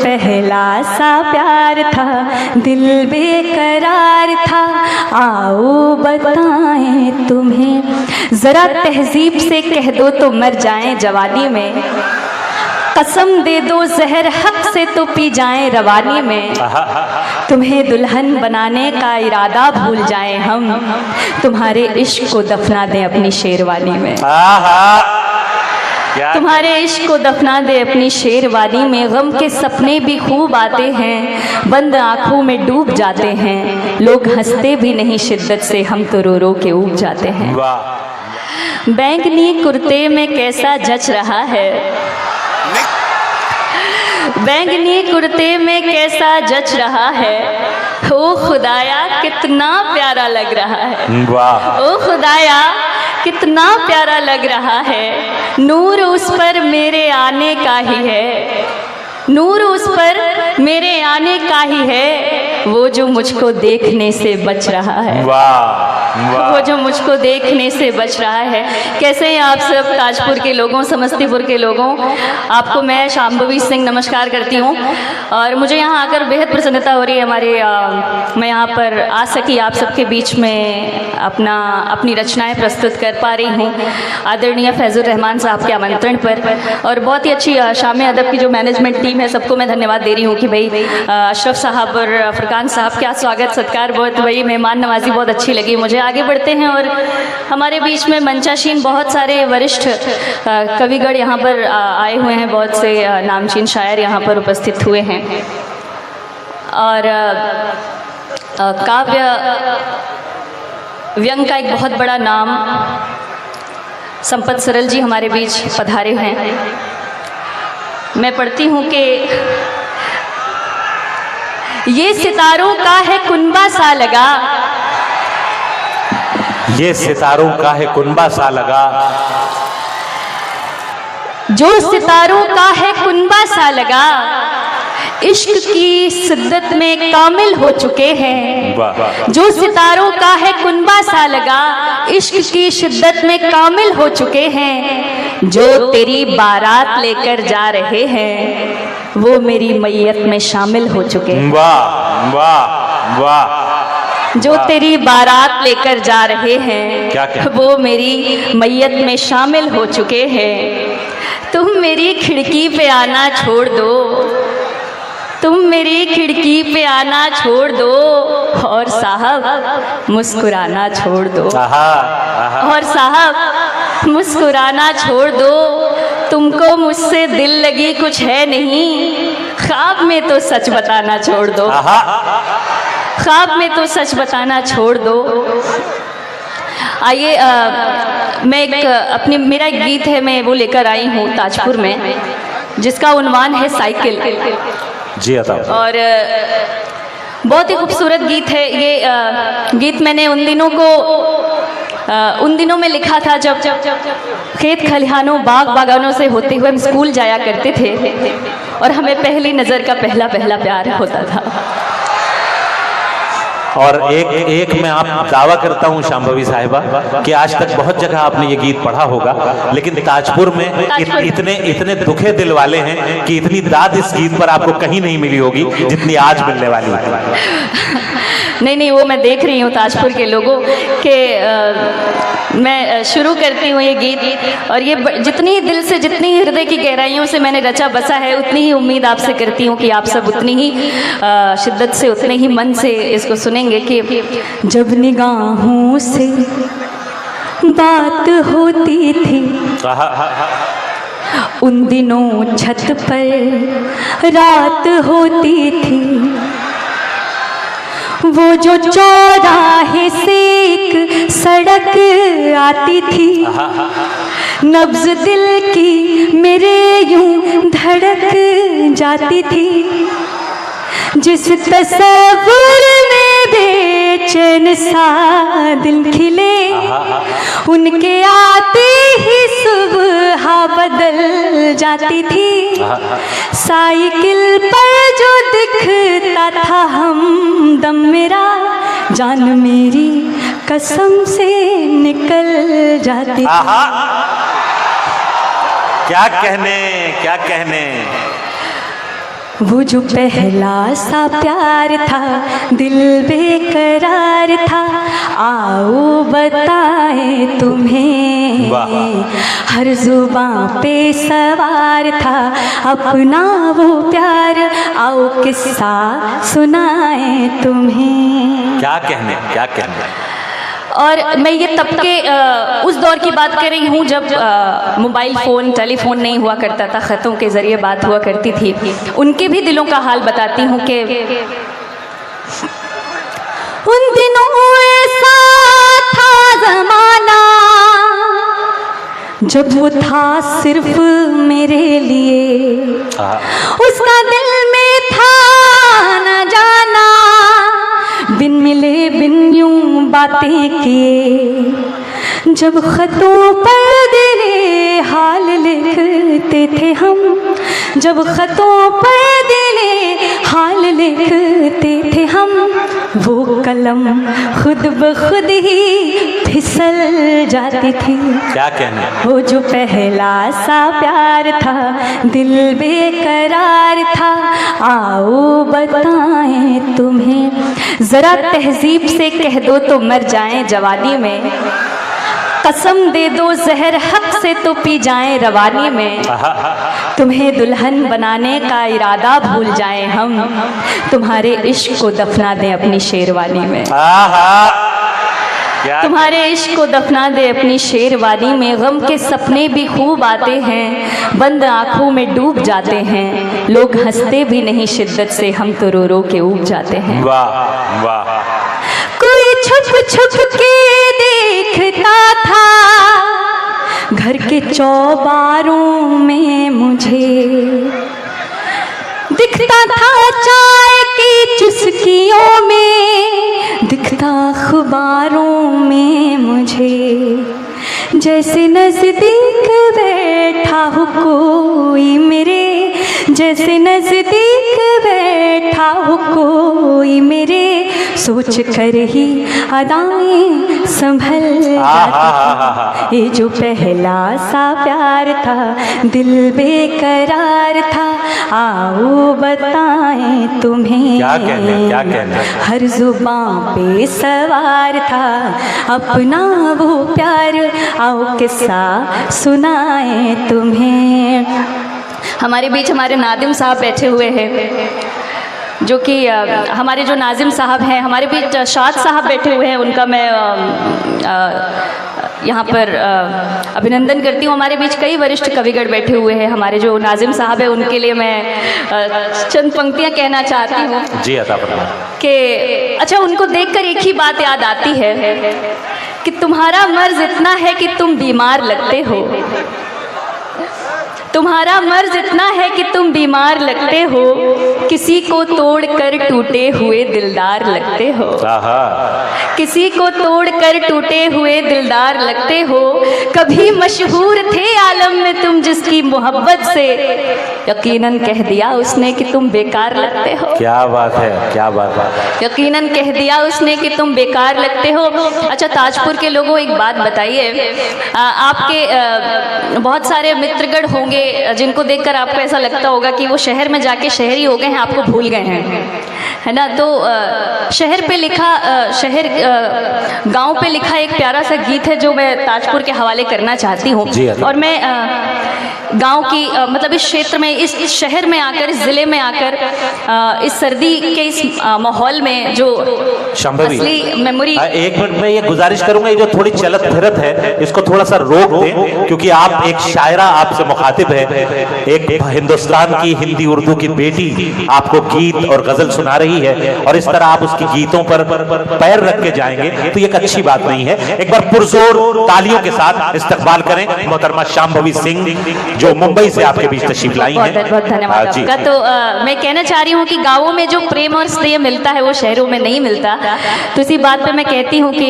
पहला सा प्यार था, दिल बेकरार था, आओ बताएं तुम्हें। ज़रा तहजीब से कह दो तो मर जाएं जवानी में, कसम दे दो जहर हक से तो पी जाएं रवानी में। तुम्हें दुल्हन बनाने का इरादा भूल जाएं हम, तुम्हारे इश्क को दफना दें अपनी शेरवानी में। तुम्हारे इश्क को दफना दे अपनी शेरवानी में। गम के सपने भी खूब आते हैं, बंद आँखों में डूब जाते हैं, लोग हंसते भी नहीं शिद्दत से, हम तो रो रो के ऊब जाते हैं। बैंगनी कुर्ते में कैसा जच रहा है, बैंगनी कुर्ते में कैसा जच रहा है, ओ खुदाया कितना प्यारा लग रहा है, ओ खुदाया कितना प्यारा लग रहा है। नूर उस पर मेरे आने का ही है, नूर उस पर मेरे आने का ही है, वो जो मुझको देखने से बच रहा है, वो जो मुझको देखने से बच रहा है। कैसे हैं आप सब ताजपुर के लोगों, समस्तीपुर के लोगों, आपको मैं शांभवी सिंह नमस्कार करती हूँ। और मुझे यहाँ आकर बेहद प्रसन्नता हो रही है। मैं यहाँ पर आ सकी आप सबके बीच में अपनी रचनाएं प्रस्तुत कर पा रही हूँ आदरणीय फैजुर रहमान साहब के आमंत्रण पर। और बहुत ही अच्छी शाम अदब की जो मैनेजमेंट टीम है, सबको मैं धन्यवाद दे रही हूँ कि भाई अशरफ साहब और फरकान साहब, क्या स्वागत सत्कार, बहुत भाई मेहमान नवाजी बहुत अच्छी लगी मुझे। आगे बढ़ते हैं और हमारे बीच में मंचाशीन बहुत सारे वरिष्ठ कविगण यहाँ पर आए हुए हैं, बहुत से नामचीन शायर यहाँ पर उपस्थित हुए हैं। और काव्य व्यंग का एक बहुत बड़ा नाम संपत सरल जी हमारे बीच पधारे हैं। मैं पढ़ती हूँ कि ये सितारों का है कुनबा सा लगा, ये सितारों का है कुनबा सा लगा, जो सितारों का है कुनबा सा लगा, इश्क की शिद्दत में कामिल हो चुके हैं। जो सितारों का है कुनबा सा लगा, इश्क की शिद्दत में कामिल हो चुके हैं। जो तेरी बारात लेकर जा रहे हैं, वो मेरी मैयत में शामिल हो चुके हैं। वाह वाह वाह। जो तेरी बारात लेकर जा रहे हैं, क्या? वो मेरी मैयत में शामिल हो चुके हैं। तुम मेरी खिड़की पे आना छोड़ दो, तुम मेरी खिड़की पे आना छोड़ दो, और साहब मुस्कुराना छोड़ दो, और साहब मुस्कुराना छोड़ दो। तुमको मुझसे दिल लगी कुछ है नहीं, ख्वाब में तो सच बताना छोड़ दो, ख्वाब में तो सच बताना छोड़ दो। आइए मैं मेरा एक गीत है, मैं वो लेकर आई हूँ ताजपुर में, जिसका उन्वान है साइकिल। जी अता। और बहुत ही खूबसूरत गीत है ये। गीत मैंने उन दिनों में लिखा था जब खेत खलिहानों बागानों से होते हुए हम स्कूल जाया करते थे और हमें पहली नज़र का पहला प्यार होता था। और एक मैं आप दावा करता हूं शांभवी साहिबा कि आज तक बहुत जगह आपने ये गीत पढ़ा होगा, लेकिन ताजपुर में इतने दुखे दिल वाले हैं कि इतनी दाद इस गीत पर आपको कहीं नहीं मिली होगी जितनी आज मिलने वाली है। नहीं, वो मैं देख रही हूँ ताजपुर के लोगों के। मैं शुरू करती हूँ ये गीत, और ये जितनी दिल से, जितनी हृदय की गहराइयों से मैंने रचा बसा है, उतनी ही उम्मीद आपसे करती हूँ कि आप सब उतनी ही शिद्दत से, उतने ही मन से इसको सुनेंगे। कि जब निगाहों से बात होती थी, उन दिनों छत पर रात होती थी, वो जो चौराहे से एक सड़क आती थी, नब्ज दिल की मेरे यूं धड़क जाती थी। जिस तस्वीर में बेचैन सा दिल खिले, उनके आते ही सुबह बदल जाती थी। साइकिल पर जो दिखता था हमदम मेरा, जान मेरी कसम से निकल जाती थी। क्या कहने, क्या कहने। वो जो पहला सा प्यार था दिल बेकरार था, आओ बताएं तुम्हें। हर जुबां पे सवार था अपना वो प्यार, आओ किस्सा सुनाएं तुम्हें। क्या कहने। और मैं ये तब के उस दौर की बात कर रही हूँ जब मोबाइल फ़ोन टेलीफोन नहीं हुआ करता था, ख़तों के ज़रिए बात हुआ करती थी। उनके भी दिलों का हाल बताती हूँ कि उन दिनों ऐसा था ज़माना जब वो था सिर्फ मेरे लिए, उसका दिल में था न जाना, बिन मिले बिन यूं बातें किए, जब खतों पर दिले हाल लिखते थे हम, जब खतों पर दिले हाल लिखते थे हम, वो कलम खुद ब खुद ही फिसल जाती थी। क्या कहना। वो जो पहला सा प्यार था दिल बेकरार था, आओ बताएं तुम्हें। जरा तहजीब से कह दो तो मर जाएं जवानी में, कसम दे दो जहर हक से तो पी जाएं रवानी में, तुम्हें दुल्हन बनाने का इरादा भूल जाएं हम, तुम्हारे इश्क को दफना दें अपनी शेरवानी में। तुम्हारे इश्क को दफना दे अपनी शेरवानी में, गम के सपने भी खूब आते हैं, बंद आंखों में डूब जाते हैं, लोग हंसते भी नहीं शिद्दत से, हम तो रो रो के ऊब जाते हैं। वाह वाह। कोई छुप छुप के देखता था घर के चौबारों में, मुझे दिखता था चाय की चुस्कियों में, दिखता अखबारों में मुझे, जैसे नजदीक बैठा हो कोई मेरे, जैसे नजदीक बैठा हो कोई मेरे, सोच कर ही अदाएं संभल जाती। ये जो पहला सा प्यार था दिल बेकरार था, आओ बताएं तुम्हें। क्या कहने। हर जुबां पे सवार था अपना वो प्यार, आओ किस्सा सुनाएं तुम्हें। हमारे बीच हमारे नादिम साहब बैठे हुए हैं, जो कि हमारे जो नाजिम साहब हैं, हमारे बीच शाद साहब बैठे हुए हैं, उनका मैं यहाँ पर अभिनंदन करती हूँ। हमारे बीच कई वरिष्ठ कविगण बैठे हुए हैं, हमारे जो नाजिम साहब हैं उनके लिए मैं चंद पंक्तियाँ कहना चाहती हूँ। जी अता कि अच्छा, उनको देखकर एक ही बात याद आती है कि तुम्हारा मर्ज इतना है कि तुम बीमार लगते हो, तुम्हारा मर्ज इतना है कि तुम बीमार लगते हो, किसी को तोड़ कर टूटे हुए दिलदार लगते हो, किसी को तोड़ कर टूटे हुए दिलदार लगते हो, कभी मशहूर थे आलम में तुम जिसकी मोहब्बत से, यकीनन कह दिया उसने कि तुम बेकार लगते हो। क्या बात है, क्या बात है। यकीनन कह दिया उसने कि तुम बेकार लगते हो। अच्छा, ताजपुर के लोगों एक बात बताइए, आपके बहुत सारे मित्रगण होंगे जिनको देखकर आपको ऐसा लगता होगा कि वो शहर में जाके शहरी हो गए हैं, आपको भूल गए हैं, है ना। तो शहर पे लिखा गांव पे लिखा एक प्यारा सा गीत है जो मैं ताजपुर के हवाले करना चाहती हूँ। और मैं गांव की मतलब इस क्षेत्र में, इस शहर में आकर, इस ज़िले में आकर, इस सर्दी के इस माहौल में जो असली मेमोरी। एक मिनट में ये गुजारिश करूंगा, ये जो थोड़ी चलत फिरत है इसको थोड़ा सा रोक दें, क्योंकि आप एक शायरा आपसे मुखातिब है, एक हिंदुस्तान की हिंदी उर्दू की बेटी आपको गीत और गजल सुना रही है, और इस तरह आप उसकी गीतों पर पैर रख के जाएंगे तो ये एक अच्छी बात नहीं है। एक बार पुरजोर तालियों के साथ इस्तकबाल करें मोहतरमा शांभवी सिंह जो मुंबई से आपके बीच तशरीफ लाई हैं। बहुत बहुत धन्यवाद आपका। तो मैं कहना चाह रही हूँ कि गाँवों में जो प्रेम और स्नेह मिलता है वो शहरों में नहीं मिलता। तो इसी बात पे मैं कहती हूँ कि